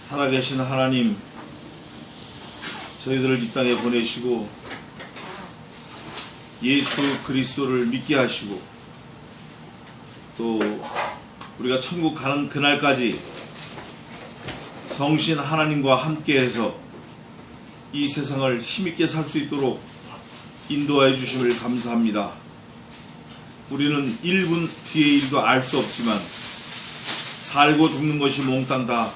살아계신 하나님, 저희들을 이 땅에 보내시고 예수 그리스도를 믿게 하시고 또 우리가 천국 가는 그날까지 성신 하나님과 함께해서 이 세상을 힘있게 살 수 있도록 인도하여 주심을 감사합니다. 우리는 1분 뒤의 일도 알 수 없지만 살고 죽는 것이 몽땅 다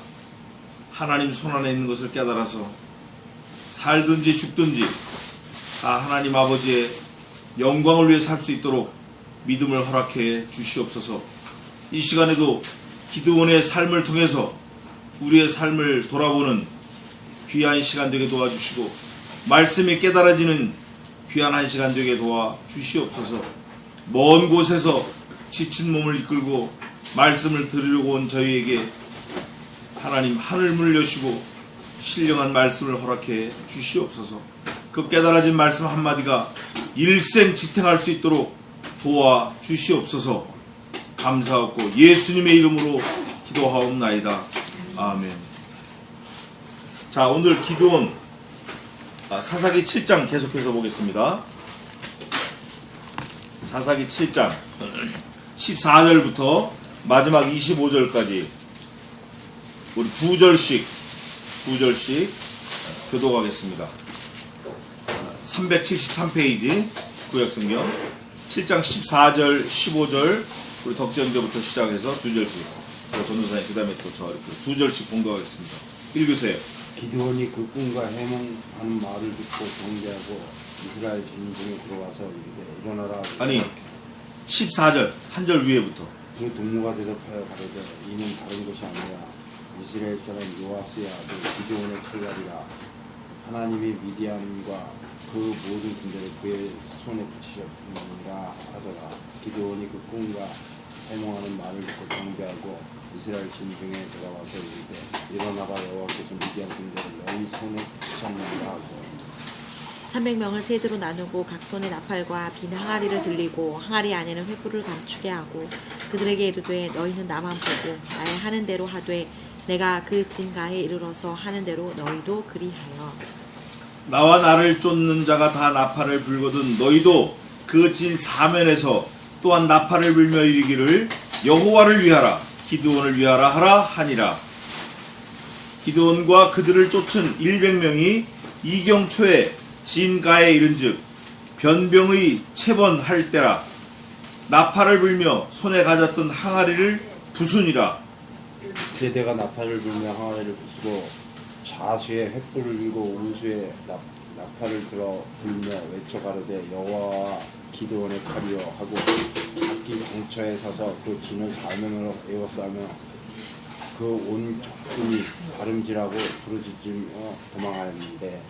하나님 손안에 있는 것을 깨달아서 살든지 죽든지 다 하나님 아버지의 영광을 위해 살 수 있도록 믿음을 허락해 주시옵소서. 이 시간에도 기드온의 삶을 통해서 우리의 삶을 돌아보는 귀한 시간 되게 도와주시고 말씀이 깨달아지는 귀한 한 시간 되게 도와주시옵소서. 먼 곳에서 지친 몸을 이끌고 말씀을 들으려고 온 저희에게 하나님 하늘문을 여시고 신령한 말씀을 허락해 주시옵소서. 그 깨달아진 말씀 한마디가 일생 지탱할 수 있도록 도와주시옵소서. 감사하고 예수님의 이름으로 기도하옵나이다. 아멘. 자, 오늘 기드온 사사기 7장 계속해서 보겠습니다. 사사기 7장 14절부터 마지막 25절까지 우리 9절씩 교독하겠습니다. 373페이지 구약성경 7장 14절 15절 우리 덕지형제부터 시작해서 2절씩 전도사님 그 다음에 또 저 이렇게 2절씩 공부하겠습니다. 읽으세요. 기드온이 그 꿈과 해몽하는 말을 듣고 경배하고 이스라엘 진중에 들어와서 이르되 일어나라. 아니 14절 한 절 위에부터 그 동무가 대답하여 가로되 이는 다른 것이 아니라 이스라엘 사람 요아스의 아들 기드온의 칼날이라. 하나님이 미디안과 그 모든 군대를 그의 손에 붙이셨느니라 하더라. 기드온이 그 꿈과 해몽하는 말을 듣고 경배하고 이스라엘 진중에 들어와서 이르되 일어나라 여호와께서 미디안 군대를 너희 손에 붙이셨느니라 하고 300명을 세대로 나누고 각 손에 나팔과 빈 항아리를 들리고 항아리 안에는 횃불을 감추게 하고 그들에게 이르되 너희는 나만 보고 나의 하는 대로 하되 내가 그 진가에 이르러서 하는 대로 너희도 그리하여. 나와 나를 쫓는 자가 다 나팔을 불거든 너희도 그 진 사면에서 또한 나팔을 불며 이르기를 여호와를 위하라 기드온을 위하라 하라 하니라. 기드온과 그들을 쫓은 100명이 이경초에 진가에 이른즉 변병의 채번할 때라. 나팔을 불며 손에 가졌던 항아리를 부수니라. 세대가 나팔을 불며 항아리를 부수고 좌수에 횃불을 들고 우수에 나팔을 들어 불며 외쳐 가로되 여호와와 기드온의 칼이여 하고 각기 강처에 서서 그 진을 사면으로 에워싸며 그 온 적군이 다름질하고 부르짖으며 도망하였는데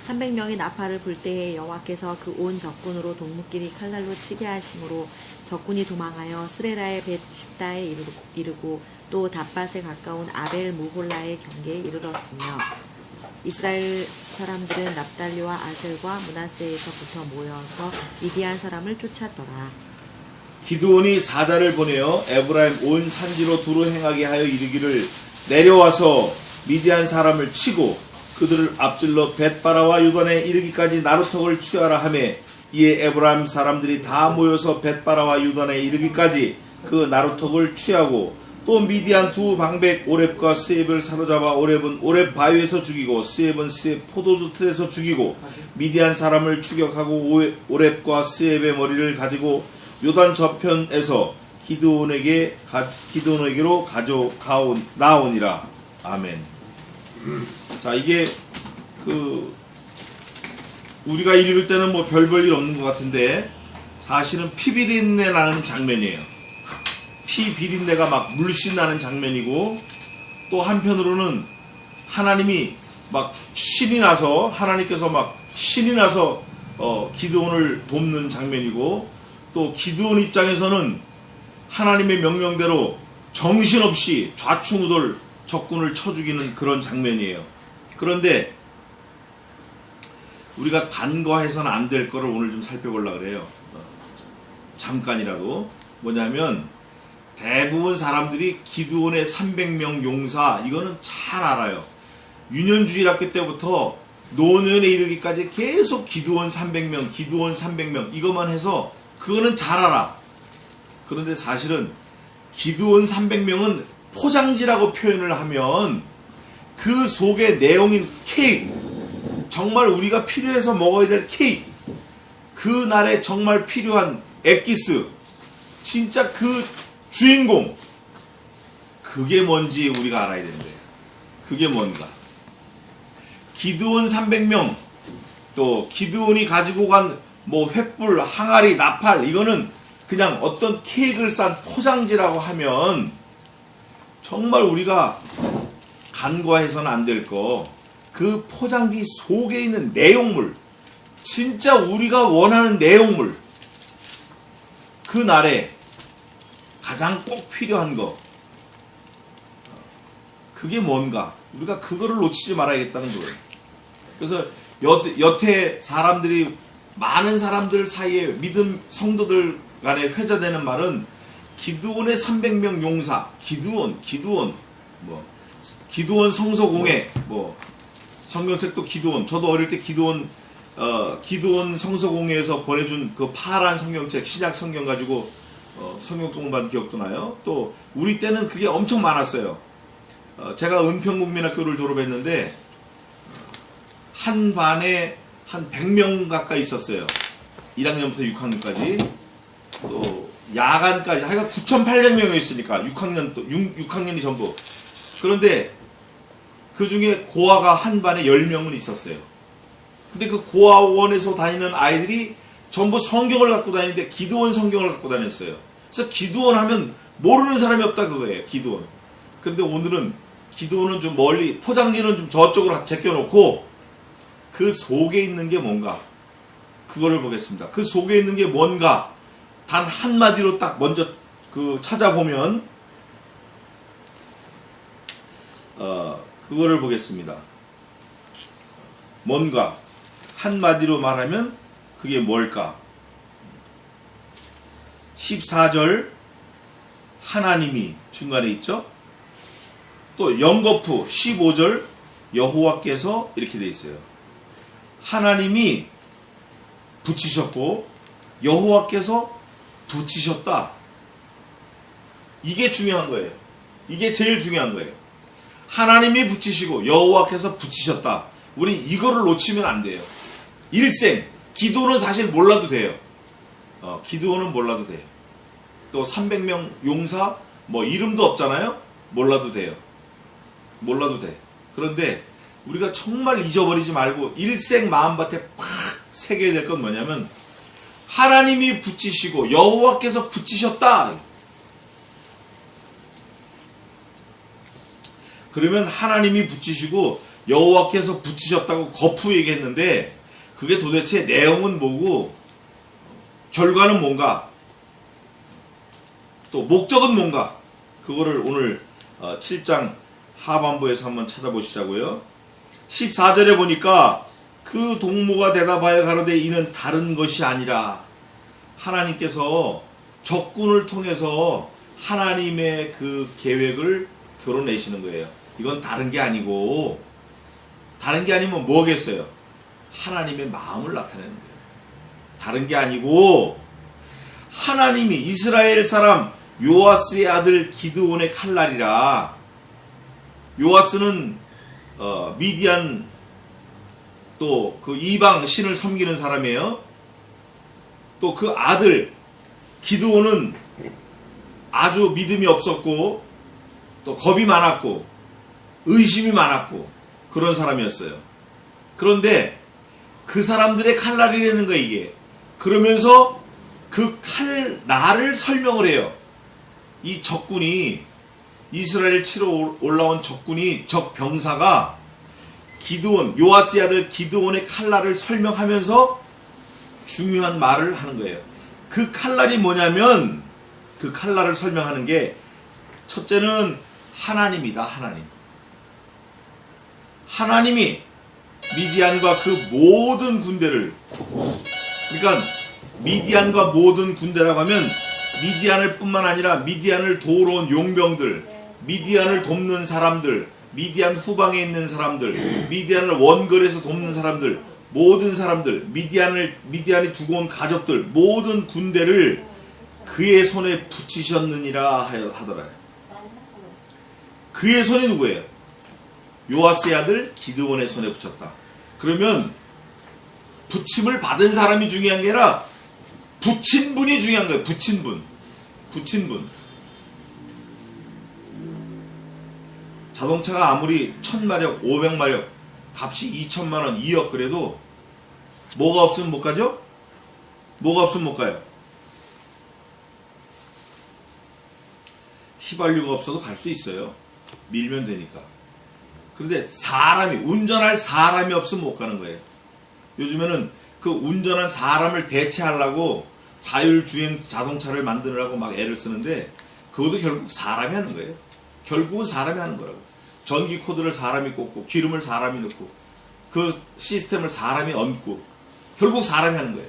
300명이 나팔을 불 때에 여호와께서 그 온 적군으로 동무끼리 칼날로 치게 하심으로 적군이 도망하여 스레라의 벳시다에 이르고 또 답밭에 가까운 아벨 무홀라의 경계에 이르렀으며 이스라엘 사람들은 납달리와 아셀과 므낫세에서부터 모여서 미디안 사람을 쫓았더라. 기드온이 사자를 보내어 에브라임 온 산지로 두루 행하게 하여 이르기를 내려와서 미디안 사람을 치고 그들을 앞질러 벳바라와 요단에 이르기까지 나루턱을 취하라 하매 이에 에브라임 사람들이 다 모여서 벳바라와 요단에 이르기까지 그 나루턱을 취하고 또 미디안 두 방백 오렙과 스엡을 사로잡아 오렙은 오렙 바위에서 죽이고 스엡은 스엡 포도주 틀에서 죽이고 미디안 사람을 추격하고 오렙과 스엡의 머리를 가지고 요단 저편에서 기드온에게로 나오니라. 아멘. 자, 이게 우리가 읽을 때는 뭐 별 볼 일 없는 것 같은데 사실은 피비린내 나는 장면이에요. 피 비린내가 막 물씬 나는 장면이고 또 한편으로는 하나님이 막 하나님께서 막 신이 나서 기드온을 돕는 장면이고 또 기드온 입장에서는 하나님의 명령대로 정신없이 좌충우돌 적군을 쳐 죽이는 그런 장면이에요. 그런데 우리가 간과해서는 안 될 거를 오늘 좀 살펴보려고 그래요. 잠깐이라도. 뭐냐면 대부분 사람들이 기드온의 300명 용사 이거는 잘 알아요. 유년주일학교 때부터 노년에 이르기까지 계속 기드온 300명, 기드온 300명 이것만 해서 그거는 잘 알아. 그런데 사실은 기드온 300명은 포장지라고 표현을 하면 그 속에 내용인 케이크, 정말 우리가 필요해서 먹어야 될 케이크, 그날에 정말 필요한 엑기스, 진짜 그 주인공, 그게 뭔지 우리가 알아야 되는 거예요. 그게 뭔가. 기드온 300명, 또 기드온이 가지고 간 뭐 횃불, 항아리, 나팔, 이거는 그냥 어떤 케이크를 싼 포장지라고 하면 정말 우리가 간과해서는 안 될 거, 그 포장지 속에 있는 내용물, 진짜 우리가 원하는 내용물, 그 날에 가장 꼭 필요한 거, 그게 뭔가, 우리가 그거를 놓치지 말아야겠다는 거예요. 그래서 여태 사람들이, 많은 사람들 사이에 믿음 성도들 간에 회자되는 말은 기드온의 300명 용사, 기드온, 뭐 기드온 성소공회, 뭐 성경책도 기드온, 저도 어릴 때 기드온 성소공회에서 보내준 그 파란 성경책, 신약 성경 가지고 성경 공부한 기억도 나요. 또 우리 때는 그게 엄청 많았어요. 제가 은평국민학교를 졸업했는데 한 반에 한 100명 가까이 있었어요. 1학년부터 6학년까지. 또 야간까지 하여간 9,800명이 있으니까 6학년이 전부. 그런데 그 중에 고아가 한 반에 10명은 있었어요. 근데 그 고아원에서 다니는 아이들이 전부 성경을 갖고 다니는데 기드온 성경을 갖고 다녔어요. 그래서 기드온 하면 모르는 사람이 없다 그거예요. 기드온. 그런데 오늘은 기드온은 좀 멀리, 포장지는 좀 저쪽으로 제껴놓고 그 속에 있는 게 뭔가, 그거를 보겠습니다. 그 속에 있는 게 뭔가 단 한마디로 딱 먼저 찾아보면 그거를 보겠습니다. 뭔가 한마디로 말하면 그게 뭘까? 14절 하나님이 중간에 있죠. 또 연거푸 15절 여호와께서 이렇게 돼 있어요. 하나님이 붙이셨고 여호와께서 붙이셨다. 이게 중요한 거예요. 이게 제일 중요한 거예요. 하나님이 붙이시고 여호와께서 붙이셨다. 우리 이거를 놓치면 안 돼요. 일생 기도는 사실 몰라도 돼요. 기도는 몰라도 돼요. 또 300명 용사 뭐 이름도 없잖아요. 몰라도 돼요. 몰라도 돼. 그런데 우리가 정말 잊어버리지 말고 일생 마음밭에 팍 새겨야 될 건 뭐냐면 하나님이 붙이시고 여호와께서 붙이셨다. 그러면 하나님이 붙이시고 여호와께서 붙이셨다고 거푸 얘기했는데 그게 도대체 내용은 뭐고 결과는 뭔가 또 목적은 뭔가 그거를 오늘 7장 하반부에서 한번 찾아보시자고요. 14절에 보니까 그 동무가 대답하여 가로되 이는 다른 것이 아니라 하나님께서 적군을 통해서 하나님의 그 계획을 드러내시는 거예요. 이건 다른 게 아니고 다른 게 아니면 뭐겠어요? 하나님의 마음을 나타내는 거예요. 다른 게 아니고 하나님이 이스라엘 사람 요아스의 아들 기드온의 칼날이라. 요아스는 미디안 또 그 이방 신을 섬기는 사람이에요. 또 그 아들 기드온은 아주 믿음이 없었고 또 겁이 많았고 의심이 많았고 그런 사람이었어요. 그런데 그 사람들의 칼날이라는 거예요, 이게. 그러면서 그 칼날을 설명을 해요. 이 적군이 이스라엘 치러 올라온 적군이 적 병사가 기드온 요아스의 아들 기드온의 칼날을 설명하면서 중요한 말을 하는 거예요. 그 칼날이 뭐냐면 그 칼날을 설명하는 게 첫째는 하나님이다. 하나님이 미디안과 그 모든 군대를, 그러니까 미디안과 모든 군대라고 하면 미디안을 뿐만 아니라 미디안을 도우러 온 용병들, 미디안을 돕는 사람들, 미디안 후방에 있는 사람들, 미디안을 원거리에서 돕는 사람들, 모든 사람들, 미디안이 두고 온 가족들, 모든 군대를 그의 손에 붙이셨느니라 하더라. 그의 손이 누구예요? 요아스의 아들 기드온의 손에 붙였다. 그러면 붙임을 받은 사람이 중요한 게 아니라 붙인 분이 중요한 거예요. 붙인 분. 자동차가 아무리 1000마력, 500마력, 값이 2천만 원, 2억 그래도 뭐가 없으면 못 가죠? 뭐가 없으면 못 가요? 휘발유가 없어도 갈 수 있어요. 밀면 되니까. 그런데 운전할 사람이 없으면 못 가는 거예요. 요즘에는 그 운전한 사람을 대체하려고 자율주행 자동차를 만드느라고 막 애를 쓰는데 그것도 결국 사람이 하는 거예요. 결국은 사람이 하는 거라고. 전기 코드를 사람이 꽂고 기름을 사람이 넣고 그 시스템을 사람이 얹고 결국 사람이 하는 거예요.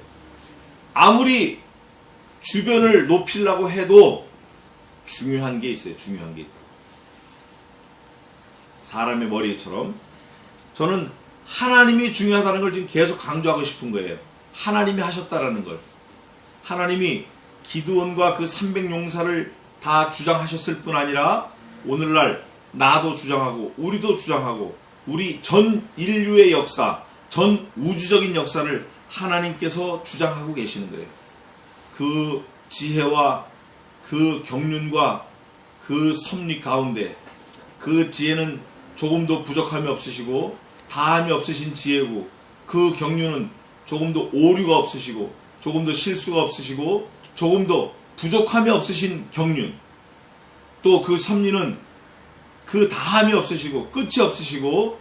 아무리 주변을 높이려고 해도 중요한 게 있어요. 중요한 게 있다. 사람의 머리처럼 저는 하나님이 중요하다는 걸 지금 계속 강조하고 싶은 거예요. 하나님이 하셨다라는 걸. 하나님이 기드온과 그 300용사를 다 주장하셨을 뿐 아니라 오늘날 나도 주장하고 우리도 주장하고 우리 전 인류의 역사, 전 우주적인 역사를 하나님께서 주장하고 계시는 거예요. 그 지혜와 그 경륜과 그 섭리 가운데 그 지혜는 조금도 부족함이 없으시고 다함이 없으신 지혜고 그 경륜은 조금도 오류가 없으시고 조금도 실수가 없으시고 조금도 부족함이 없으신 경륜 또 그 섭리는 그 다함이 없으시고 끝이 없으시고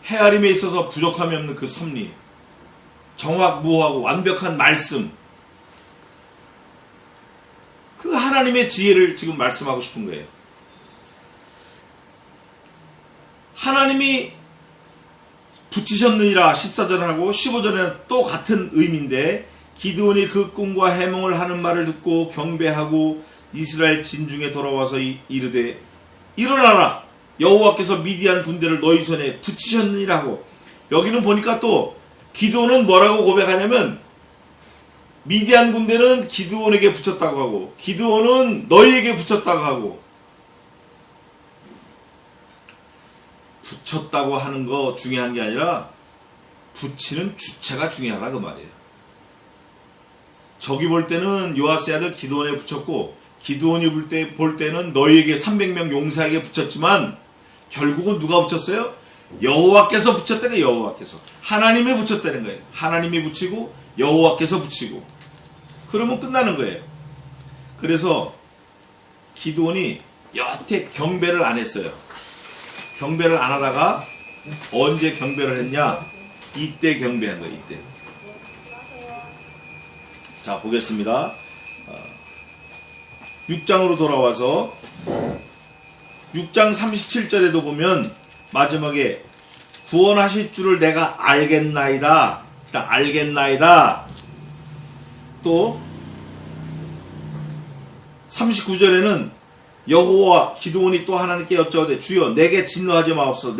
헤아림에 있어서 부족함이 없는 그 섭리 정확무호하고 완벽한 말씀 그 하나님의 지혜를 지금 말씀하고 싶은 거예요. 하나님이 붙이셨느니라 14절하고 15절에는 또 같은 의미인데 기드온이 그 꿈과 해몽을 하는 말을 듣고 경배하고 이스라엘 진중에 돌아와서 이르되 일어나라 여호와께서 미디안 군대를 너희 손에 붙이셨느니라 하고 여기는 보니까 또 기드온은 뭐라고 고백하냐면 미디안 군대는 기드온에게 붙였다고 하고 기드온은 너희에게 붙였다고 하고 붙였다고 하는 거 중요한 게 아니라 붙이는 주체가 중요하다 그 말이에요. 저기 볼 때는 요아스의 아들 기드온에 붙였고 기드온이 볼 때는 너희에게 300명 용사에게 붙였지만 결국은 누가 붙였어요? 여호와께서 붙였다는 거예요. 여호와께서. 하나님이 붙였다는 거예요. 하나님이 붙이고 여호와께서 붙이고 그러면 끝나는 거예요. 그래서 기드온이 여태 경배를 안 했어요. 경배를 안 하다가 언제 경배를 했냐? 이때 경배한 거예요. 이때. 자 보겠습니다. 6장으로 돌아와서 6장 37절에도 보면 마지막에 구원하실 줄을 내가 알겠나이다. 알겠나이다. 또 39절에는 여호와 기드온이 또 하나님께 여쭤오되 주여 내게 진노하지 마옵소서.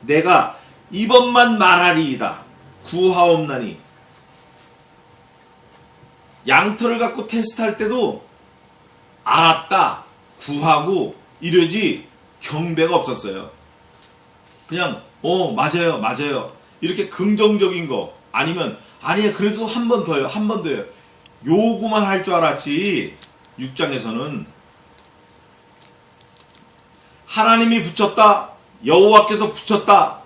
내가 이번만 말하리이다. 구하옵나니. 양털을 갖고 테스트할 때도 알았다, 구하고 이러지 경배가 없었어요. 그냥 맞아요 이렇게 긍정적인 거 아니면 아니야 그래도 한 번 더요 요구만 할 줄 알았지. 6장에서는 하나님이 붙였다 여호와께서 붙였다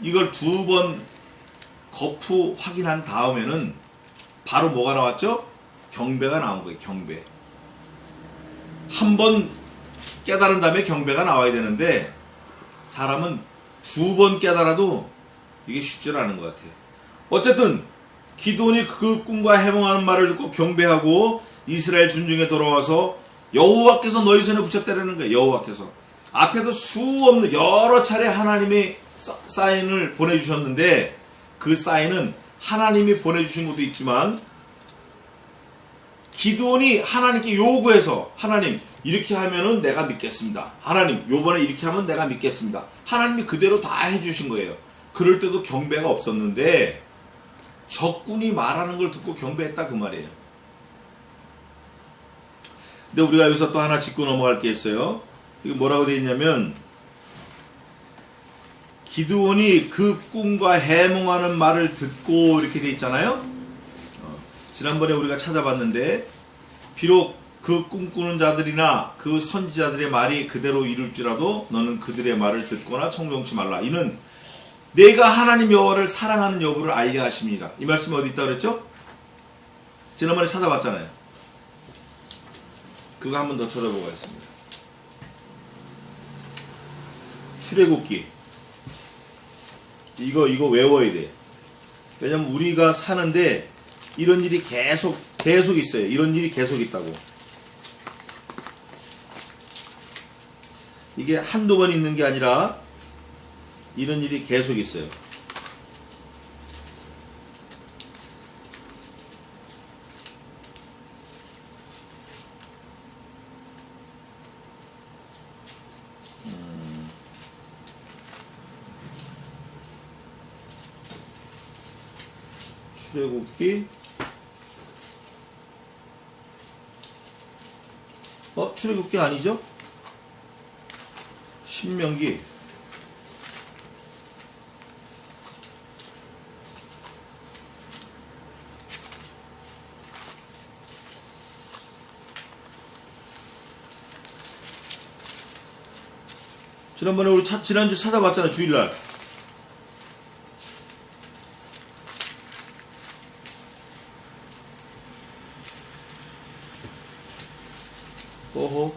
이걸 2번 거푸 확인한 다음에는 바로 뭐가 나왔죠? 경배가 나온 거예요. 경배. 한 번 깨달은 다음에 경배가 나와야 되는데 사람은 2번 깨달아도 이게 쉽지 않은 것 같아요. 어쨌든 기드온이 그 꿈과 해몽하는 말을 듣고 경배하고 이스라엘 군중에 돌아와서 여호와께서 너희 손에 붙였다라는 거예요. 여호와께서. 앞에도 수없는 여러 차례 하나님의 사인을 보내주셨는데 그 사인은 하나님이 보내주신 것도 있지만 기드온이 하나님께 요구해서 하나님 이렇게 하면은 내가 믿겠습니다. 하나님 요번에 이렇게 하면 내가 믿겠습니다. 하나님이 그대로 다 해주신 거예요. 그럴 때도 경배가 없었는데 적군이 말하는 걸 듣고 경배했다 그 말이에요. 근데 우리가 여기서 또 하나 짚고 넘어갈 게 있어요. 이게 뭐라고 되어 있냐면 기드온이 그 꿈과 해몽하는 말을 듣고 이렇게 되어 있잖아요. 지난번에 우리가 찾아봤는데 비록 그 꿈꾸는 자들이나 그 선지자들의 말이 그대로 이룰지라도 너는 그들의 말을 듣거나 청종치 말라. 이는 내가 하나님 여호와를 사랑하는 여부를 알게 하심이니라. 이 말씀이 어디 있다고 그랬죠? 지난번에 찾아봤잖아요. 그거 한 번 더 쳐다보겠습니다. 출애굽기 이거 외워야 돼. 왜냐면 우리가 사는데 이런 일이 계속 있어요. 이런 일이 계속 있다고. 이게 한두 번 있는 게 아니라 이런 일이 계속 있어요. 출애굽기 출애굽기 아니죠? 신명기 지난번에 우리 지난주 찾아봤잖아. 주일날 오호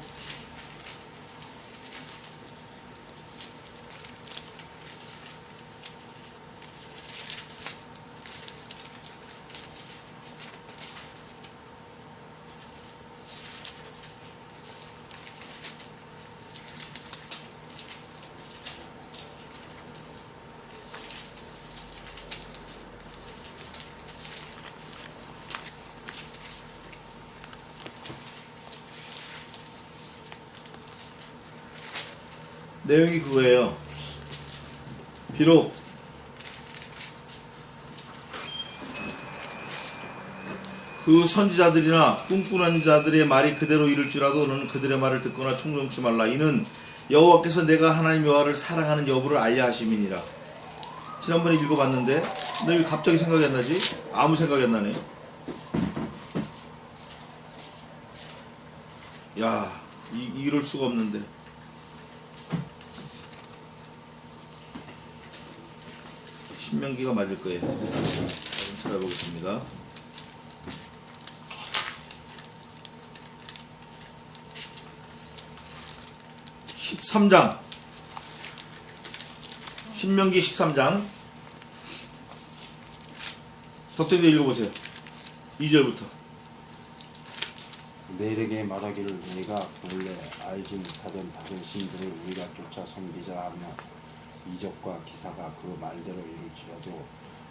내용이 그거예요. 비록 그 선지자들이나 꿈꾸는 자들의 말이 그대로 이룰지라도 너는 그들의 말을 듣거나 청종치 말라. 이는 여호와께서 내가 하나님 여호와를 사랑하는 여부를 알려 하심이니라. 지난번에 읽어봤는데 근데 왜 갑자기 생각이 안 나지? 아무 생각이 안 나네. 야, 이럴 수가 없는데. 신명기가 맞을 거예요. 한번 찾아보겠습니다. (13장) 신명기 13장 덕정대 읽어보세요. 2절부터. 내일에게 말하기를 내가 본래 알지 못하던 다른 신들을 우리가 쫓아 섬기자 하며 이적과 기사가 그 말대로 이룰지라도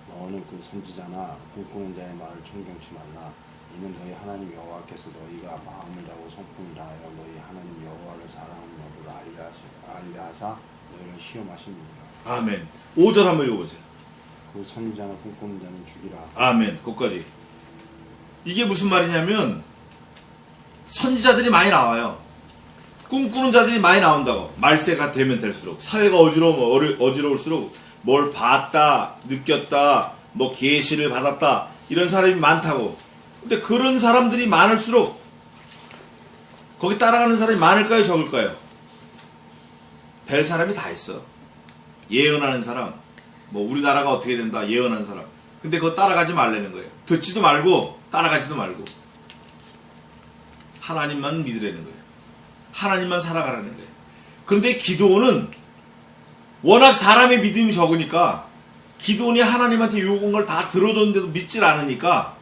너는 그 선지자나 꿈꾸는 자의 말을 청종치 말라. 이는 너희 하나님 여호와께서 너희가 마음을 다하고 성품을 다하여 너희 하나님 여호와를 사랑하는 여부를 알려 하사 너희를 시험하십니다. 아멘. 5절 한번 읽어보세요. 그 선지자나 꿈꾸는 자는 죽이라. 아멘. 거기까지. 이게 무슨 말이냐면 선지자들이 많이 나와요. 꿈꾸는 자들이 많이 나온다고. 말세가 되면 될수록 사회가 어지러울수록 뭘 봤다, 느꼈다, 뭐 계시를 받았다 이런 사람이 많다고. 근데 그런 사람들이 많을수록 거기 따라가는 사람이 많을까요, 적을까요? 뵐 사람이 다 있어. 예언하는 사람, 뭐 우리나라가 어떻게 된다 예언하는 사람. 근데 그거 따라가지 말라는 거예요. 듣지도 말고 따라가지도 말고 하나님만 믿으라는 거예요. 하나님만 살아가라는 거예요. 그런데 기드온은 워낙 사람의 믿음이 적으니까 기드온이 하나님한테 요구한 걸 다 들어줬는데도 믿질 않으니까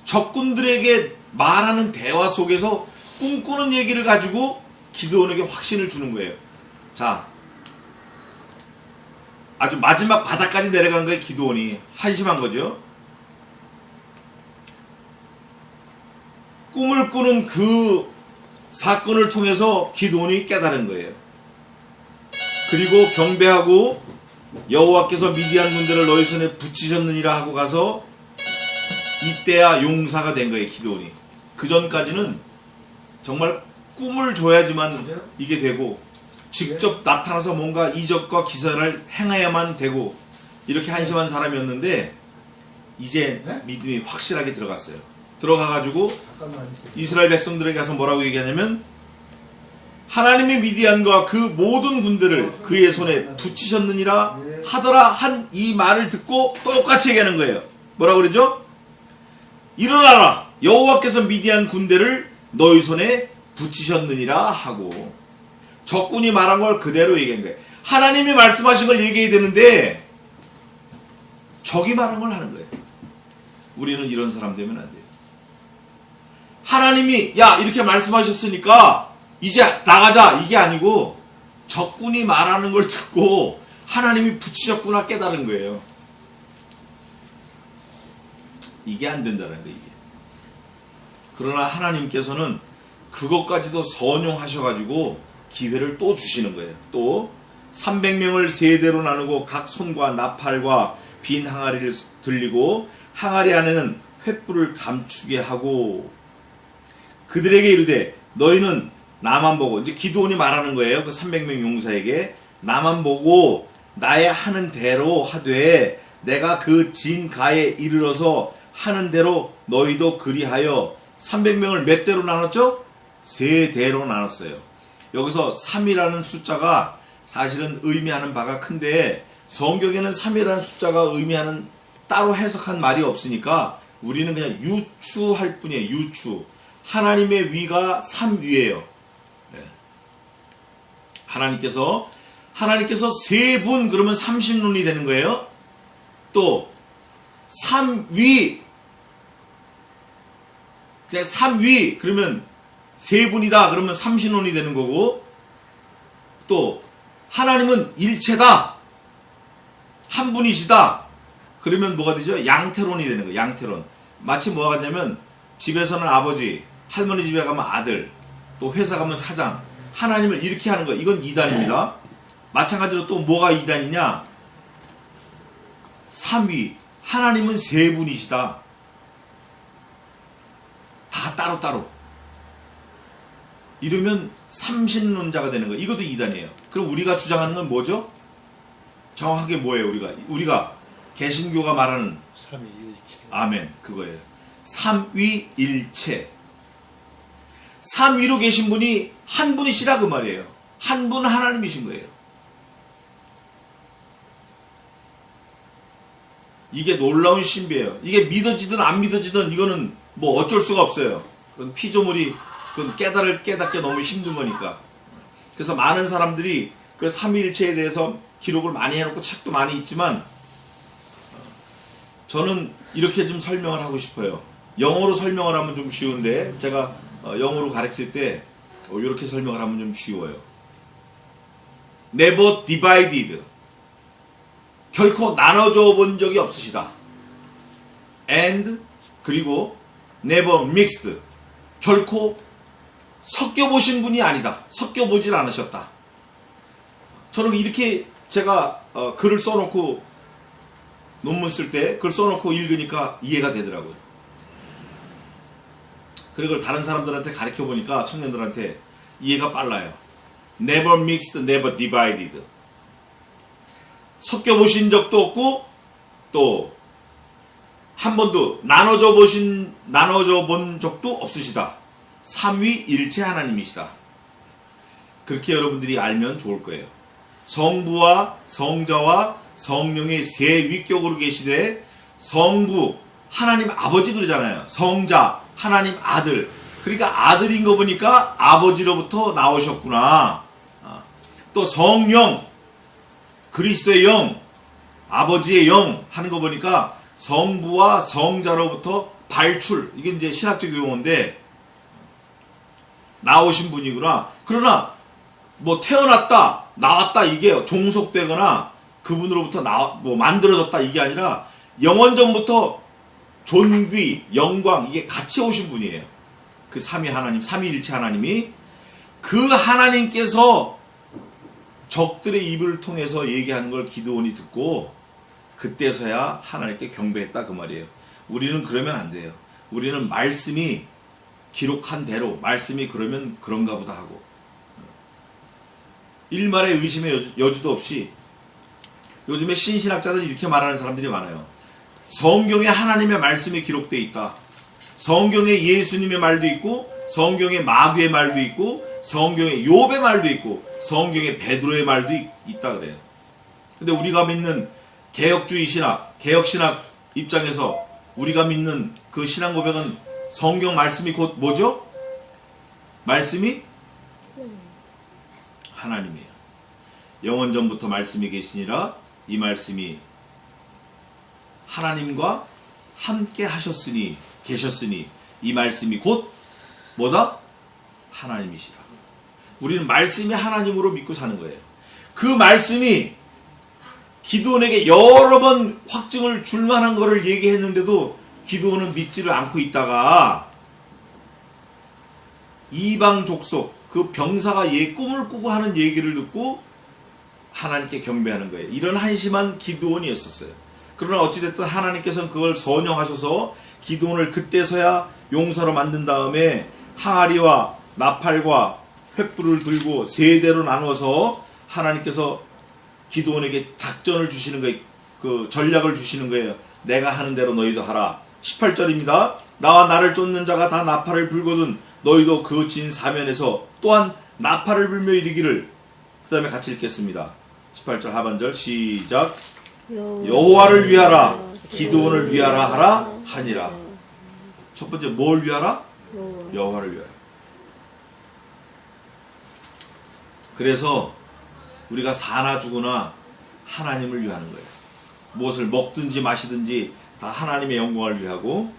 적군들에게 말하는 대화 속에서 꿈꾸는 얘기를 가지고 기드온에게 확신을 주는 거예요. 자, 아주 마지막 바닥까지 내려간 거예요. 기드온이 한심한 거죠. 꿈을 꾸는 그 사건을 통해서 기드온이 깨달은 거예요. 그리고 경배하고 여호와께서 미디안 군대를 너희 손에 붙이셨느니라 하고 가서 이때야 용사가 된 거예요. 기드온이. 그 전까지는 정말 꿈을 줘야지만 이게 되고 직접 나타나서 뭔가 이적과 기사를 행해야만 되고 이렇게 한심한 사람이었는데 이제 믿음이 확실하게 들어갔어요. 들어가가지고 이스라엘 백성들에게 가서 뭐라고 얘기하냐면 하나님이 미디안과 그 모든 군대를 그의 손에 붙이셨느니라 하더라 한 이 말을 듣고 똑같이 얘기하는 거예요. 뭐라고 그러죠? 일어나라, 여호와께서 미디안 군대를 너희 손에 붙이셨느니라 하고 적군이 말한 걸 그대로 얘기한 거예요. 하나님이 말씀하신 걸 얘기해야 되는데 적이 말한 걸 하는 거예요. 우리는 이런 사람 되면 안 돼요. 하나님이 야 이렇게 말씀하셨으니까 이제 나가자 이게 아니고 적군이 말하는 걸 듣고 하나님이 붙이셨구나 깨달은 거예요. 이게 안 된다는 거예요. 이게. 그러나 하나님께서는 그것까지도 선용하셔가지고 기회를 또 주시는 거예요. 또 300명을 세 대로 나누고 각 손과 나팔과 빈 항아리를 들리고 항아리 안에는 횃불을 감추게 하고 그들에게 이르되 너희는 나만 보고 이제 기드온이 말하는 거예요. 그 300명 용사에게 나만 보고 나의 하는 대로 하되 내가 그 진가에 이르러서 하는 대로 너희도 그리하여 300명을 몇 대로 나눴죠? 세 대로 나눴어요. 여기서 3이라는 숫자가 사실은 의미하는 바가 큰데 성경에는 3이라는 숫자가 의미하는 따로 해석한 말이 없으니까 우리는 그냥 유추할 뿐이에요. 유추. 하나님의 위가 3위예요. 네. 하나님께서 세 분 그러면 30론이 되는 거예요. 또 3위 그냥 3위 그러면 세 분이다 그러면 30론이 되는 거고 또 하나님은 일체다 한 분이시다 그러면 뭐가 되죠? 양태론이 되는 거예요. 양태론. 마치 뭐가 같냐면 집에서는 아버지, 할머니 집에 가면 아들, 또 회사 가면 사장, 하나님을 이렇게 하는 거예요. 이건 2단입니다. 마찬가지로 또 뭐가 2단이냐? 3위. 하나님은 세 분이시다. 다 따로따로. 이러면 삼신론자가 되는 거예요. 이것도 2단이에요. 그럼 우리가 주장하는 건 뭐죠? 정확하게 뭐예요? 우리가 개신교가 말하는 삼위일체. 아멘. 그거예요. 삼위일체. 삼위로 계신 분이 한 분이시라 그 말이에요. 한 분 하나님이신 거예요. 이게 놀라운 신비예요. 이게 믿어지든 안 믿어지든 이거는 뭐 어쩔 수가 없어요. 그건 피조물이 그건 깨닫게 너무 힘든 거니까. 그래서 많은 사람들이 그 삼위일체에 대해서 기록을 많이 해놓고 책도 많이 있지만 저는 이렇게 좀 설명을 하고 싶어요. 영어로 설명을 하면 좀 쉬운데 제가 영어로 가르칠 때 이렇게 설명을 하면 좀 쉬워요. Never divided. 결코 나눠져 본 적이 없으시다. And 그리고 never mixed. 결코 섞여 보신 분이 아니다. 섞여 보질 않으셨다. 저는 이렇게 제가 글을 써놓고 논문 쓸 때 글 써놓고 읽으니까 이해가 되더라고요. 그리고 다른 사람들한테 가르쳐 보니까 청년들한테 이해가 빨라요. Never mixed, never divided. 섞여 보신 적도 없고 또 한 번도 나눠져 본 적도 없으시다. 삼위일체 하나님이시다. 그렇게 여러분들이 알면 좋을 거예요. 성부와 성자와 성령의 세 위격으로 계시되 성부 하나님 아버지 그러잖아요. 성자 하나님 아들. 그러니까 아들인 거 보니까 아버지로부터 나오셨구나. 또 성령 그리스도의 영 아버지의 영 하는 거 보니까 성부와 성자로부터 발출. 이게 이제 신학적 용어인데 나오신 분이구나. 그러나 뭐 태어났다 나왔다 이게 종속되거나 그분으로부터 뭐 만들어졌다 이게 아니라 영원전부터 존귀 영광 이게 같이 오신 분이에요. 그 삼위 하나님, 삼위일체 하나님이 그 하나님께서 적들의 입을 통해서 얘기하는 걸 기드온이 듣고 그때서야 하나님께 경배했다 그 말이에요. 우리는 그러면 안 돼요. 우리는 말씀이 기록한 대로 말씀이 그러면 그런가 보다 하고 일말의 의심의 여지도 없이 요즘에 신신학자들이 이렇게 말하는 사람들이 많아요. 성경에 하나님의 말씀이 기록되어 있다. 성경에 예수님의 말도 있고 성경에 마귀의 말도 있고 성경에 욥의 말도 있고 성경에 베드로의 말도 있다 그래요. 근데 우리가 믿는 개혁주의 신학, 개혁신학 입장에서 우리가 믿는 그 신앙 고백은 성경 말씀이 곧 뭐죠? 말씀이 하나님이에요. 영원전부터 말씀이 계시니라 이 말씀이 하나님과 함께 하셨으니 계셨으니 이 말씀이 곧 뭐다? 하나님이시라. 우리는 말씀이 하나님으로 믿고 사는 거예요. 그 말씀이 기드온에게 여러 번 확증을 줄 만한 거를 얘기했는데도 기드온은 믿지를 않고 있다가 이방 족속 그 병사가 꿈을 꾸고 하는 얘기를 듣고 하나님께 경배하는 거예요. 이런 한심한 기드온이었었어요. 그러나 어찌됐든 하나님께서는 그걸 선용하셔서 기드온을 그때서야 용사로 만든 다음에 항아리와 나팔과 횃불을 들고 세 대로 나눠서 하나님께서 기드온에게 작전을 주시는 거예요. 그 전략을 주시는 거예요. 내가 하는 대로 너희도 하라. 18절입니다. 나와 나를 쫓는 자가 다 나팔을 불거든 너희도 그 진 사면에서 또한 나팔을 불며 이르기를. 그 다음에 같이 읽겠습니다. 18절 하반절 시작. 여호와를 위하라 기드온을 위하라 하라 하니라. 첫 번째 뭘 위하라? 여호와를 위하라. 그래서 우리가 사나 죽으나 하나님을 위하는 거예요. 무엇을 먹든지 마시든지 다 하나님의 영광을 위하고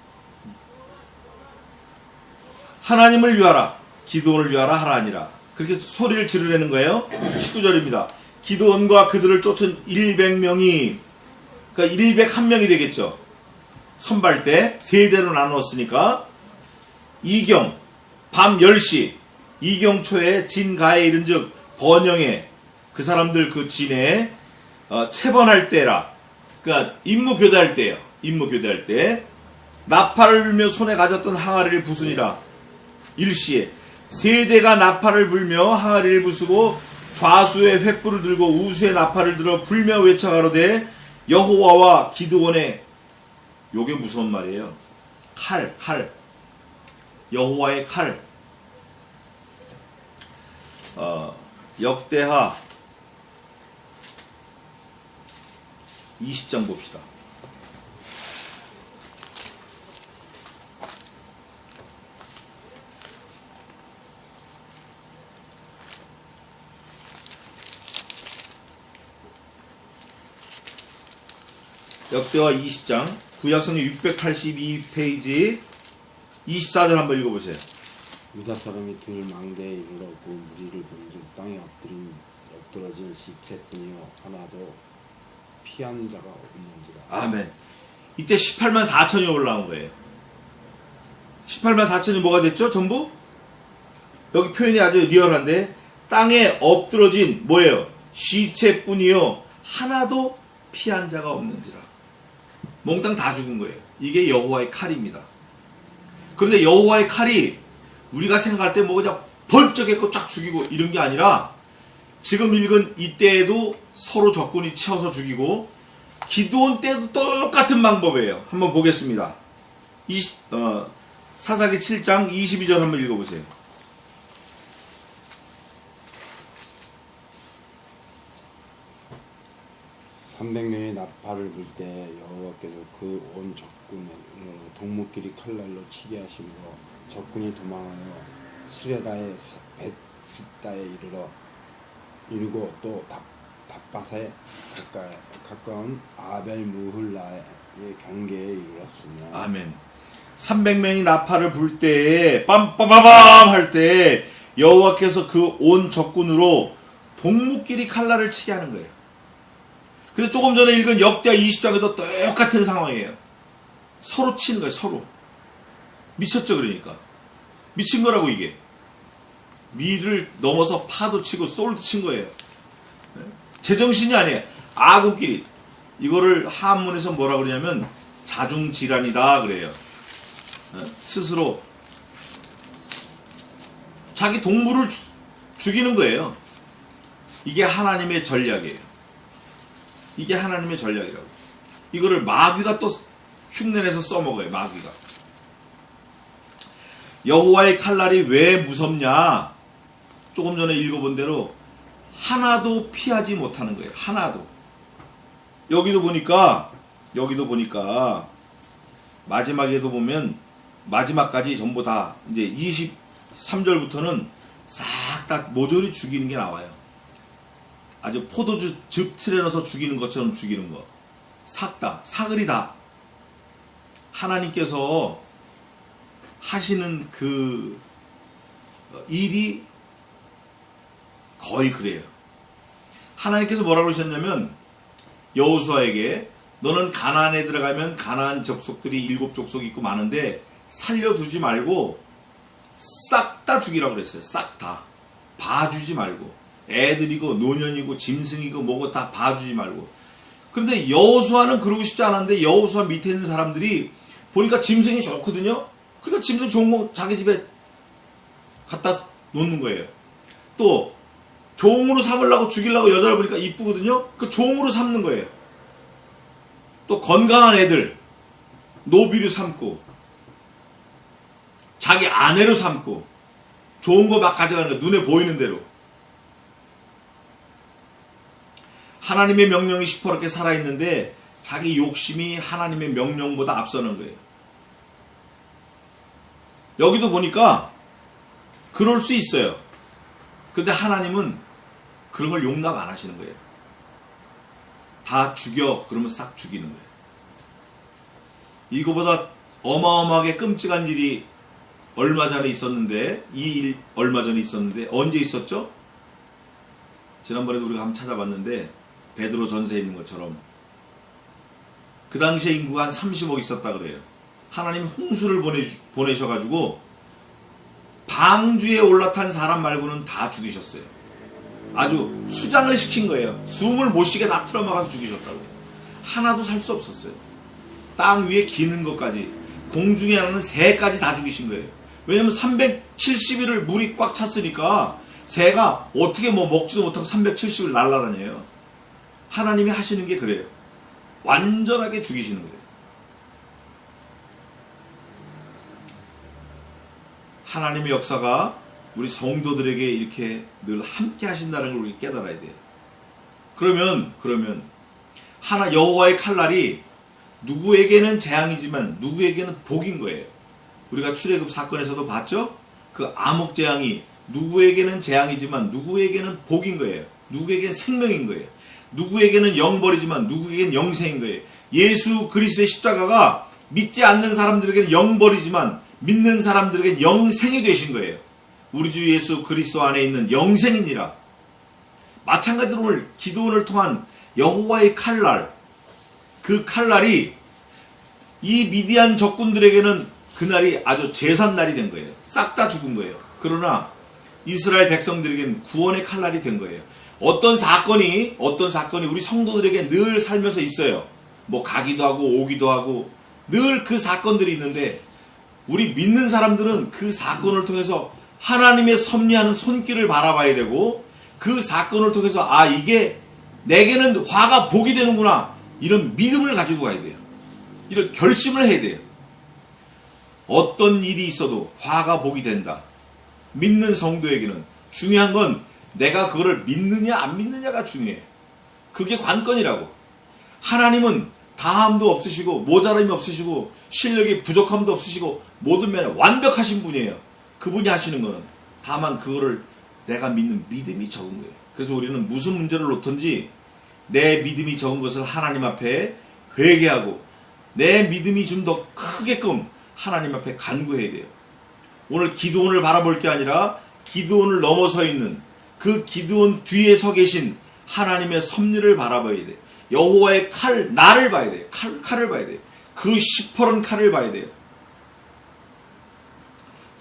하나님을 위하라 기드온을 위하라 하라 하니라. 그렇게 소리를 지르려는 거예요. 19절입니다. 기드온과 그들을 쫓은 100명이 그러니까 101명이 되겠죠. 선발대 세 대로 나누었으니까 이경 밤 10시 이경초에 진가에 이른즉 번영에 그 사람들 그 진에 체번할 때라. 그러니까 임무 교대할 때예요. 임무 교대할 때 나팔을 불며 손에 가졌던 항아리를 부수니라. 일시에 세대가 나팔을 불며 항아리를 부수고 좌수의 횃불을 들고 우수의 나팔을 들어 불며 외쳐 가로되 여호와와 기드온의 요게 무서운 말이에요. 칼 여호와의 칼. 역대하 20장 봅시다. 역대하 20장 구약성경 682페이지 24절 한번 읽어보세요. 유다 사람이 들 망대에 이르러 그 무리를 본즉 땅에 엎드러진 시체뿐이요 하나도 피한 자가 없는지라. 아멘. 이때 18만 4천이 올라온 거예요. 18만 4천이 뭐가 됐죠? 전부? 여기 표현이 아주 리얼한데 땅에 엎드러진 뭐예요? 시체뿐이요 하나도 피한 자가 없는지라. 몽땅 다 죽은 거예요. 이게 여호와의 칼입니다. 그런데 여호와의 칼이 우리가 생각할 때 뭐 그냥 번쩍했고 쫙 죽이고 이런 게 아니라 지금 읽은 이때에도 서로 적군이 치어서 죽이고 기드온 때도 똑같은 방법이에요. 한번 보겠습니다. 사사기 7장 22절 한번 읽어보세요. (300명의) 나팔을 불 때 여호와께서 그 온 적군을 동무끼리 칼날로 치게 하심으로 적군이 도망하여 수레다의 벳시다에 이르고 또 답바사에 가까운 아벨 무훌라의 경계에 이르렀으며. 아멘. 300명이 나팔을 불 때에 빰빠바밤 할 때 여호와께서 그 온 적군으로 동무끼리 칼날을 치게 하는 거예요. 그래서 조금 전에 읽은 역대하 20장에도 똑같은 상황이에요. 서로 치는 거예요. 서로. 미쳤죠 그러니까. 미친 거라고 이게. 미를 넘어서 파도 치고 솔도 친 거예요. 제정신이 아니에요. 아군끼리. 이거를 한문에서 뭐라 그러냐면 자중질환이다 그래요. 스스로 자기 동물을 죽이는 거예요. 이게 하나님의 전략이에요. 이게 하나님의 전략이라고. 이거를 마귀가 또 흉내내서 써먹어요. 마귀가. 여호와의 칼날이 왜 무섭냐? 조금 전에 읽어본 대로 하나도 피하지 못하는 거예요. 하나도. 여기도 보니까 마지막에도 보면 마지막까지 전부 다 이제 23절부터는 싹 다 모조리 죽이는 게 나와요. 아주 포도주 즙 틀에 넣어서 죽이는 것처럼 죽이는 거. 싹 다, 사글이 다. 하나님께서 하시는 그 일이 거의 그래요. 하나님께서 뭐라고 그러셨냐면 여호수아에게 너는 가나안에 들어가면 가나안 족속들이 7족속이 있고 많은데 살려두지 말고 싹 다 죽이라고 그랬어요. 싹 다. 봐주지 말고. 애들이고 노년이고 짐승이고 뭐고 다 봐주지 말고. 그런데 여호수아는 그러고 싶지 않았는데 여호수아 밑에 있는 사람들이 보니까 짐승이 좋거든요. 그러니까 짐승 좋은 거 자기 집에 갖다 놓는 거예요. 또 종으로 삼으려고 죽이려고 여자를 보니까 이쁘거든요. 그 종으로 삼는 거예요. 또 건강한 애들 노비로 삼고 자기 아내로 삼고 좋은 거 막 가져가는 거 눈에 보이는 대로. 하나님의 명령이 시퍼렇게 살아있는데 자기 욕심이 하나님의 명령보다 앞서는 거예요. 여기도 보니까 그럴 수 있어요. 근데 하나님은 그런 걸 용납 안 하시는 거예요. 다 죽여 그러면 싹 죽이는 거예요. 이거보다 어마어마하게 끔찍한 일이 얼마 전에 있었는데 이 일 얼마 전에 있었는데 언제 있었죠? 지난번에도 우리가 한번 찾아봤는데 베드로 전서에 있는 것처럼 그 당시에 인구가 한 30억 있었다 그래요. 하나님 홍수를 보내셔가지고 방주에 올라탄 사람 말고는 다 죽이셨어요. 아주 수장을 시킨 거예요. 숨을 못 쉬게 다 틀어막아서 죽이셨다고요. 하나도 살 수 없었어요. 땅 위에 기는 것까지 공중에 나는 새까지 다 죽이신 거예요. 왜냐면 370일을 물이 꽉 찼으니까 새가 어떻게 뭐 먹지도 못하고 370일 날아다녀요. 하나님이 하시는 게 그래요. 완전하게 죽이시는 거예요. 하나님의 역사가 우리 성도들에게 이렇게 늘 함께 하신다는 걸 우리 깨달아야 돼요. 그러면 여호와의 칼날이 누구에게는 재앙이지만 누구에게는 복인 거예요. 우리가 출애굽 사건에서도 봤죠? 그 암흑 재앙이 누구에게는 재앙이지만 누구에게는 복인 거예요. 누구에게는 생명인 거예요. 누구에게는 영벌이지만 누구에게는 영생인 거예요. 예수 그리스도의 십자가가 믿지 않는 사람들에게는 영벌이지만 믿는 사람들에게는 영생이 되신 거예요. 우리 주 예수 그리스도 안에 있는 영생이니라. 마찬가지로 오늘 기도원을 통한 여호와의 칼날, 그 칼날이 이 미디안 적군들에게는 그날이 아주 제삿날이 된 거예요. 싹 다 죽은 거예요. 그러나 이스라엘 백성들에게는 구원의 칼날이 된 거예요. 어떤 사건이 우리 성도들에게 늘 살면서 있어요. 뭐 가기도 하고 오기도 하고 늘 그 사건들이 있는데 우리 믿는 사람들은 그 사건을 통해서 하나님의 섭리하는 손길을 바라봐야 되고 그 사건을 통해서 이게 내게는 화가 복이 되는구나 이런 믿음을 가지고 가야 돼요. 이런 결심을 해야 돼요. 어떤 일이 있어도 화가 복이 된다. 믿는 성도에게는 중요한 건 내가 그거를 믿느냐 안 믿느냐가 중요해. 그게 관건이라고. 하나님은 다함도 없으시고 모자람이 없으시고 실력이 부족함도 없으시고 모든 면에 완벽하신 분이에요. 그분이 하시는 거는 다만 그거를 내가 믿는 믿음이 적은 거예요. 그래서 우리는 무슨 문제를 놓든지 내 믿음이 적은 것을 하나님 앞에 회개하고 내 믿음이 좀 더 크게끔 하나님 앞에 간구해야 돼요. 오늘 기드온을 바라볼 게 아니라 기드온을 넘어서 있는 그 기드온 뒤에 서 계신 하나님의 섭리를 바라봐야 돼요. 여호와의 날을 봐야 돼요. 칼을 봐야 돼요. 그 시퍼런 칼을 봐야 돼요.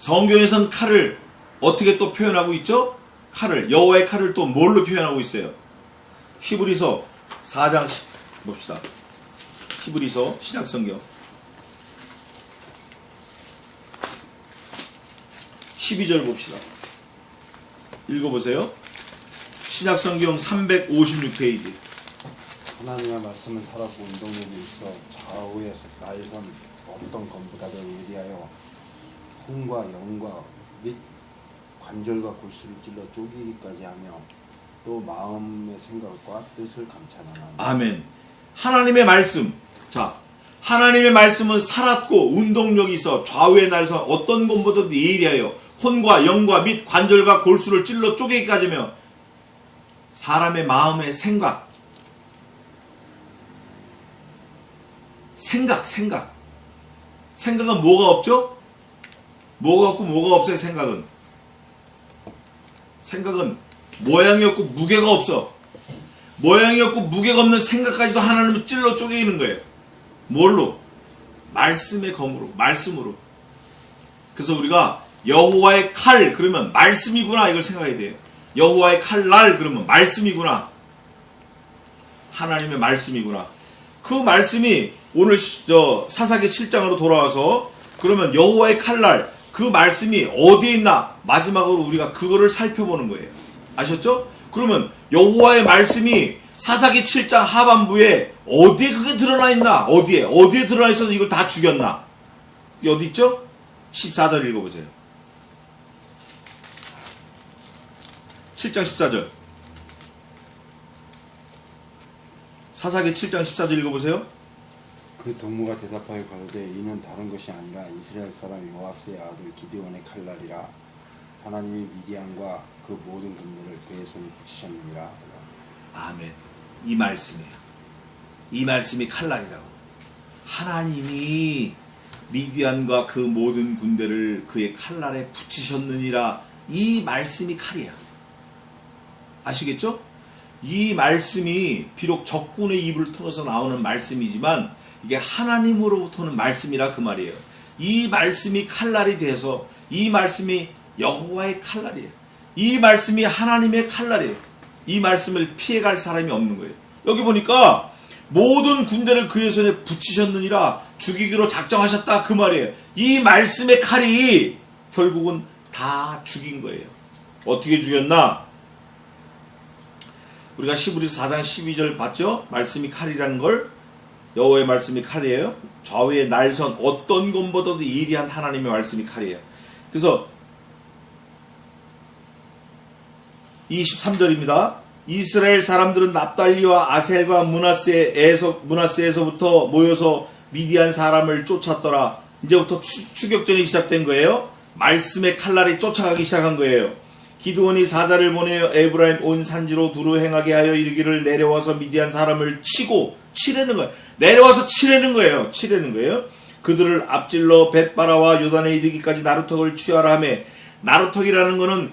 성경에선 칼을 어떻게 또 표현하고 있죠? 칼을, 여호와의 칼을 또 뭘로 표현하고 있어요? 히브리서 4장 봅시다. 히브리서 신약성경 12절 봅시다. 읽어보세요. 신약성경 356페이지. 하나님의 말씀은 살았고 운동력이 있어 좌우의 날선 어떤 검보다도 예리하여 혼과 영과 및 관절과 골수를 찔러 쪼개기까지 하며 또 마음의 생각과 뜻을 감찰하나. 아멘. 하나님의 말씀. 자, 하나님의 말씀은 살았고 운동력이 있어 좌우의 날선 어떤 검보다도 예리하여 혼과 영과 및 관절과 골수를 찔러 쪼개기까지며 사람의 마음의 생각은 뭐가 없죠? 뭐가 없고 뭐가 없어요? 생각은 모양이 없고 무게가 없어. 모양이 없고 무게가 없는 생각까지도 하나님은 찔러 쪼개는 거예요. 뭘로? 말씀의 검으로, 말씀으로. 그래서 우리가 여호와의 칼 그러면 말씀이구나 이걸 생각해야 돼요. 여호와의 칼날 그러면 말씀이구나. 하나님의 말씀이구나. 그 말씀이 오늘 사사기 7장으로 돌아와서 그러면 여호와의 칼날 그 말씀이 어디에 있나 마지막으로 우리가 그거를 살펴보는 거예요. 아셨죠? 그러면 여호와의 말씀이 사사기 7장 하반부에 어디에 그게 드러나 있나? 어디에 드러나 있어서 이걸 다 죽였나? 어디 있죠? 14절 읽어보세요. 7장 14절. 사사기 7장 14절 읽어보세요. 그 동무가 대답하여 가로되 이는 다른 것이 아니라 이스라엘 사람 요아스의 아들 기드온의 칼날이라. 하나님이 미디안과 그 모든 군대를 그의 손에 붙이셨느니라. 아멘. 이 말씀이에요. 이 말씀이 칼날이라고. 하나님이 미디안과 그 모든 군대를 그의 칼날에 붙이셨느니라. 이 말씀이 칼이야. 아시겠죠? 이 말씀이 비록 적군의 입을 통해서 나오는 말씀이지만 이게 하나님으로부터는 말씀이라 그 말이에요. 이 말씀이 칼날이 돼서 이 말씀이 여호와의 칼날이에요. 이 말씀이 하나님의 칼날이에요. 이 말씀을 피해갈 사람이 없는 거예요. 여기 보니까 모든 군대를 그의 손에 붙이셨느니라 죽이기로 작정하셨다 그 말이에요. 이 말씀의 칼이 결국은 다 죽인 거예요. 어떻게 죽였나? 우리가 히브리서 4장 12절 봤죠? 말씀이 칼이라는 걸. 여호와의 말씀이 칼이에요. 좌우의 날선 어떤 것보다도 예리한 하나님의 말씀이 칼이에요. 그래서 23절입니다. 이스라엘 사람들은 납달리와 아셀과 므낫세에서부터 모여서 미디안 사람을 쫓았더라. 이제부터 추격전이 시작된 거예요. 말씀의 칼날이 쫓아가기 시작한 거예요. 기드온이 사자를 보내어 에브라임 온 산지로 두루 행하게 하여 이르기를 내려와서 미디안 사람을 치려는 거예요. 내려와서 치려는 거예요. 그들을 앞질러 벳바라와 요단에 이르기까지 나루턱을 취하라 하며, 나루턱이라는 거는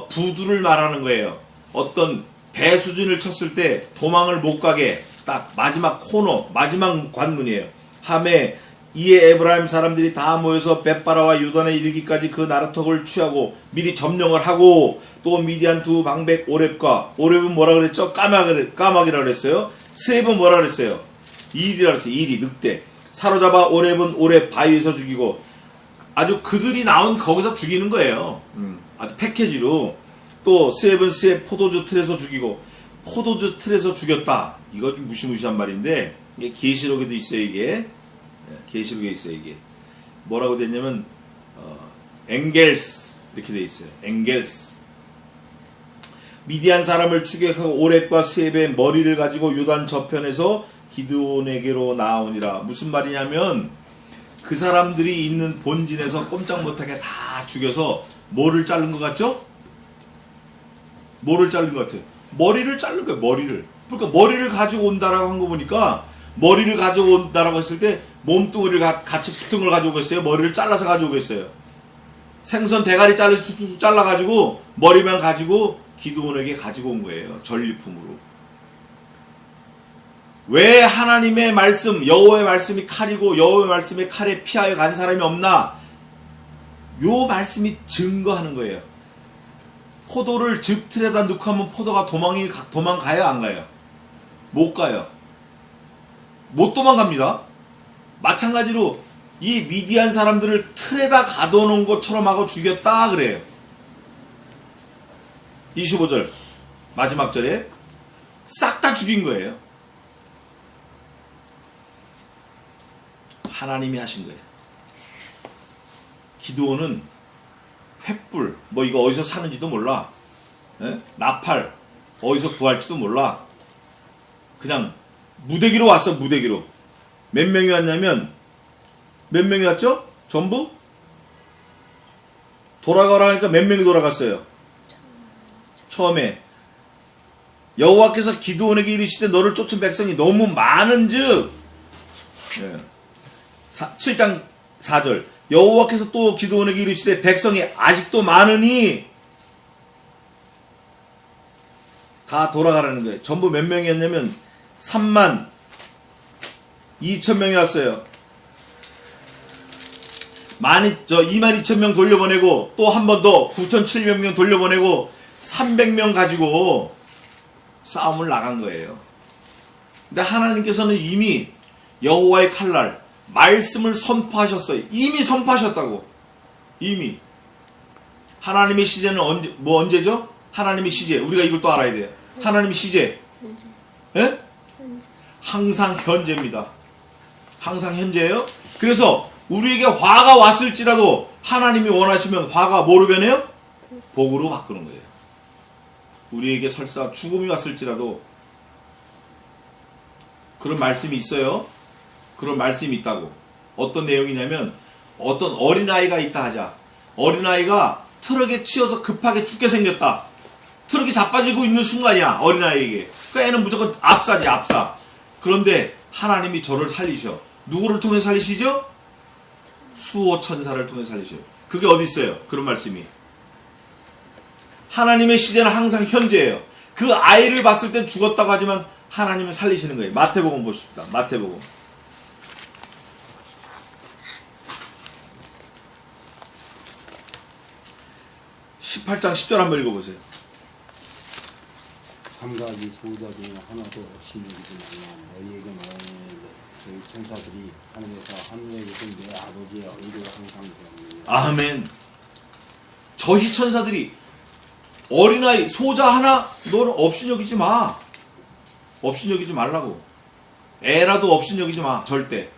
부두를 말하는 거예요. 어떤 배수진을 쳤을 때 도망을 못 가게 딱 마지막 코너, 마지막 관문이에요. 하매 이에 에브라임 사람들이 다 모여서 벳바라와 요단에 이르기까지 그 나루턱을 취하고 미리 점령을 하고, 또 미디안 두 방백 오렙과, 오렙은 뭐라 그랬죠? 까마귀라 그랬어요. 스웹은 뭐라 그랬어요? 일이라 그랬어요. 일이 늑대. 사로잡아 오렙은 오렙 바위에서 죽이고, 아주 그들이 나온 거기서 죽이는 거예요. 아주 패키지로. 또 스웹은 스웹 포도주 틀에서 죽이고, 포도주 틀에서 죽였다. 이거 좀 무시무시한 말인데 이게 계시록에도 있어요. 이게 계시록에 있어요. 이게 뭐라고 됐냐면 엥겔스 이렇게 돼 있어요. 엥겔스. 미디안 사람을 추격하고 오렙과 스웹의 머리를 가지고 요단 저편에서 기드온에게로 나오니라. 무슨 말이냐면 그 사람들이 있는 본진에서 꼼짝 못하게 다 죽여서 뭐를 자른 것 같죠? 뭐를 자른 것 같아요? 머리를 자른 거예요. 머리를. 그러니까 머리를 가지고 온다라고 한 거 보니까, 머리를 가지고 온다라고 했을 때 몸뚱이를 같이 붙은 걸 가지고 오겠어요? 머리를 잘라서 가지고 오겠어요? 생선 대가리 툭툭 잘라가지고 머리만 가지고 기드온에게 가지고 온 거예요. 전리품으로. 왜 하나님의 말씀, 여호와의 말씀이 칼이고 여호와의 말씀에 칼에 피하여 간 사람이 없나? 요 말씀이 증거하는 거예요. 포도를 즉 틀에다 넣고 하면 포도가 도망가요, 안 가요? 못 가요. 못 도망갑니다. 마찬가지로 이 미디안 사람들을 틀에다 가둬놓은 것처럼 하고 죽였다 그래요. 25절 마지막 절에 싹 다 죽인 거예요. 하나님이 하신 거예요. 기드온은 횃불 뭐 이거 어디서 사는지도 몰라. 에? 나팔 어디서 구할지도 몰라. 그냥 무대기로 왔어. 무대기로. 몇 명이 왔냐면 몇 명이 왔죠? 전부? 돌아가라 하니까 몇 명이 돌아갔어요? 처음에 여호와께서 기드온에게 이르시되 너를 쫓은 백성이 너무 많은즉 7장 4절 여호와께서 또 기드온에게 이르시되 백성이 아직도 많으니 다 돌아가라는 거예요. 전부 몇 명이었냐면 3만 2천 명이 왔어요. 2만 2천 명 돌려보내고 또 한 번 더 9,700명 돌려보내고 300명 가지고 싸움을 나간 거예요. 근데 하나님께서는 이미 여호와의 칼날 말씀을 선포하셨어요. 이미 선포하셨다고. 이미 하나님의 시제는 언제죠? 하나님의 시제 우리가 이걸 또 알아야 돼요. 하나님의 시제 예? 항상 현재입니다. 항상 현재예요. 그래서 우리에게 화가 왔을지라도 하나님이 원하시면 화가 뭐로 변해요? 복으로 바꾸는 거예요. 우리에게 설사 죽음이 왔을지라도 그런 말씀이 있어요. 그런 말씀이 있다고. 어떤 내용이냐면 어떤 어린아이가 있다 하자. 어린아이가 트럭에 치여서 급하게 죽게 생겼다. 트럭이 자빠지고 있는 순간이야. 어린아이에게. 그 애는 무조건 압사지 압사. 그런데 하나님이 저를 살리셔. 누구를 통해 살리시죠? 수호 천사를 통해 살리셔. 그게 어디 있어요? 그런 말씀이. 하나님의 시제는 항상 현재예요. 그 아이를 봤을 땐 죽었다고 하지만 하나님은 살리시는 거예요. 마태복음 보십시다. 마태복음. 18장 10절 한번 읽어보세요. 삼가지 소자 중에 하나도 없이 여기지 말라. 너희에게 말하는 저희 천사들이 하늘에서 하늘에 계신 내 아버지의 얼굴을 항상 보느니라. 아멘. 저희 천사들이 어린아이 소자 하나 너는 업신여기지 마. 업신여기지 말라고. 애라도 업신여기지 마. 절대.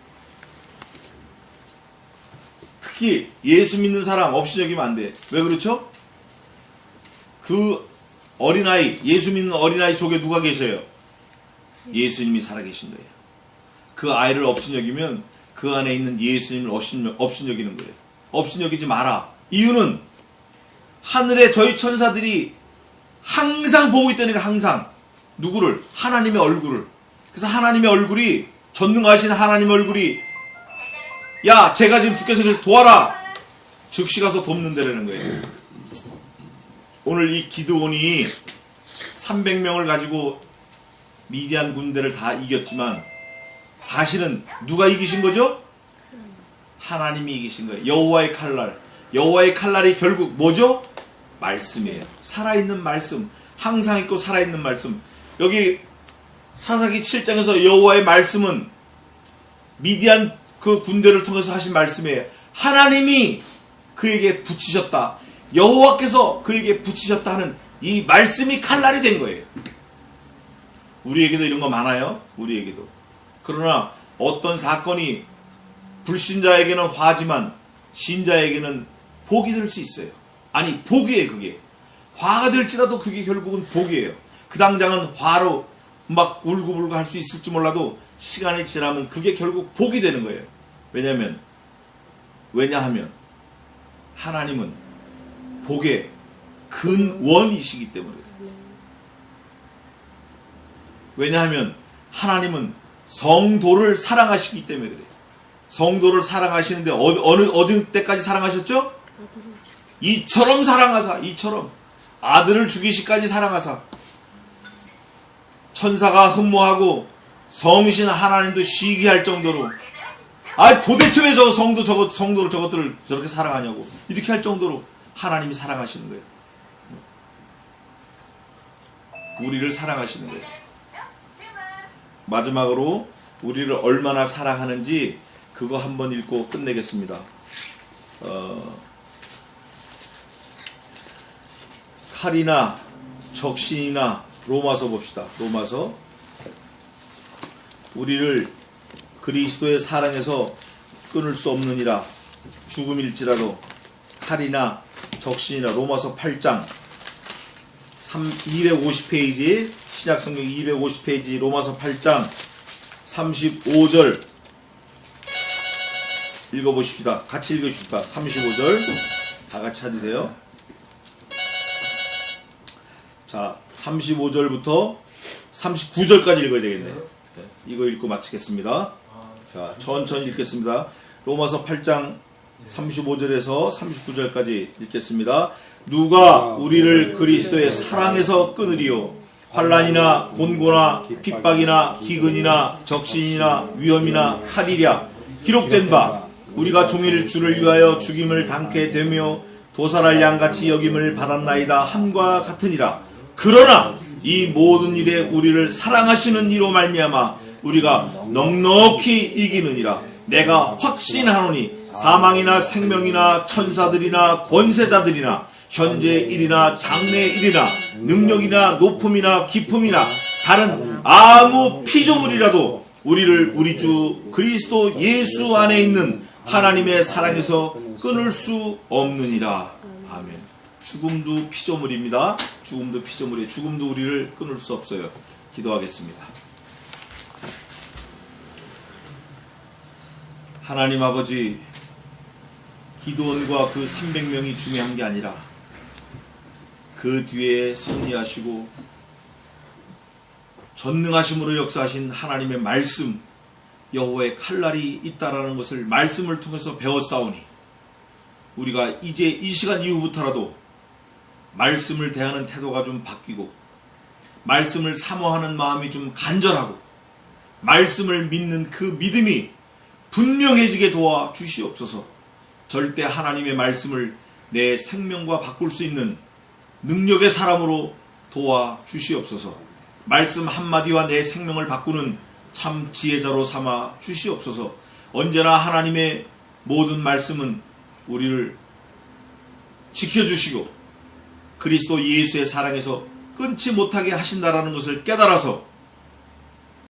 특히 예수 믿는 사람 업신여기면 안 돼. 왜 그렇죠? 그 어린아이, 예수 믿는 어린아이 속에 누가 계셔요? 예수님이 살아계신 거예요. 그 아이를 업신여기면 그 안에 있는 예수님을 업신여기는 거예요. 업신여기지 마라. 이유는 하늘에 저희 천사들이 항상 보고 있다니까. 항상 누구를? 하나님의 얼굴을. 그래서 하나님의 얼굴이, 전능하신 하나님의 얼굴이 야 제가 지금 죽게 생겨서 도와라. 즉시 가서 돕는다라는 거예요. 오늘 이 기드온이 300명을 가지고 미디안 군대를 다 이겼지만 사실은 누가 이기신 거죠? 하나님이 이기신 거예요. 여호와의 칼날. 여호와의 칼날이 결국 뭐죠? 말씀이에요. 살아있는 말씀. 항상 있고 살아있는 말씀. 여기 사사기 7장에서 여호와의 말씀은 미디안 그 군대를 통해서 하신 말씀이에요. 하나님이 그에게 붙이셨다. 여호와께서 그에게 붙이셨다 하는 이 말씀이 칼날이 된 거예요. 우리에게도 이런 거 많아요. 우리에게도. 그러나 어떤 사건이 불신자에게는 화지만 신자에게는 복이 될 수 있어요. 아니 복이에요. 그게 화가 될지라도 그게 결국은 복이에요. 그 당장은 화로 막 울고불고 할 수 있을지 몰라도 시간이 지나면 그게 결국 복이 되는 거예요. 왜냐하면 하나님은 복의 근원이시기 때문에. 왜냐하면 하나님은 성도를 사랑하시기 때문에 그래요. 성도를 사랑하시는데 어느 때까지 사랑하셨죠? 이처럼 사랑하사. 이처럼 아들을 죽이시까지 사랑하사. 천사가 흠모하고 성신 하나님도 시기할 정도로 아 도대체 왜 저 성도를 저것들을 저렇게 사랑하냐고 이렇게 할 정도로 하나님이 사랑하시는 거예요. 우리를 사랑하시는 거예요. 마지막으로 우리를 얼마나 사랑하는지 그거 한번 읽고 끝내겠습니다. 칼이나 적신이나 로마서 봅시다. 로마서 우리를 그리스도의 사랑에서 끊을 수 없느니라. 죽음일지라도 칼이나 적신이나 로마서 8장 250페이지 신약성경 250페이지 로마서 8장 35절 읽어보십시다. 같이 읽으십시다. 35절 다 같이 찾으세요. 자, 35절부터 39절까지 읽어야 되겠네요. 네, 이거 읽고 마치겠습니다. 자, 천천히 읽겠습니다. 로마서 8장 35절에서 39절까지 읽겠습니다. 누가 우리를 그리스도의 사랑에서 끊으리요? 환난이나 곤고나 핍박이나 기근이나 적신이나 위험이나 칼이랴. 기록된 바 우리가 종일 주를 위하여 죽임을 당케 되며 도살할 양같이 여김을 받았나이다 함과 같으니라. 그러나 이 모든 일에 우리를 사랑하시는 이로 말미암아 우리가 넉넉히 이기느니라. 내가 확신하노니 사망이나 생명이나 천사들이나 권세자들이나 현재 일이나 장래 일이나 능력이나 높음이나 깊음이나 다른 아무 피조물이라도 우리를 우리 주 그리스도 예수 안에 있는 하나님의 사랑에서 끊을 수 없느니라. 아멘. 죽음도 피조물입니다. 죽음도 피조물이에요. 죽음도 우리를 끊을 수 없어요. 기도하겠습니다. 하나님 아버지, 기드온과 그 300명이 중요한 게 아니라 그 뒤에 섭리하시고 전능하심으로 역사하신 하나님의 말씀, 여호와의 칼날이 있다라는 것을 말씀을 통해서 배웠사오니 우리가 이제 이 시간 이후부터라도 말씀을 대하는 태도가 좀 바뀌고 말씀을 사모하는 마음이 좀 간절하고 말씀을 믿는 그 믿음이 분명해지게 도와 주시옵소서. 절대 하나님의 말씀을 내 생명과 바꿀 수 있는 능력의 사람으로 도와 주시옵소서. 말씀 한마디와 내 생명을 바꾸는 참 지혜자로 삼아 주시옵소서. 언제나 하나님의 모든 말씀은 우리를 지켜주시고 그리스도 예수의 사랑에서 끊지 못하게 하신다라는 것을 깨달아서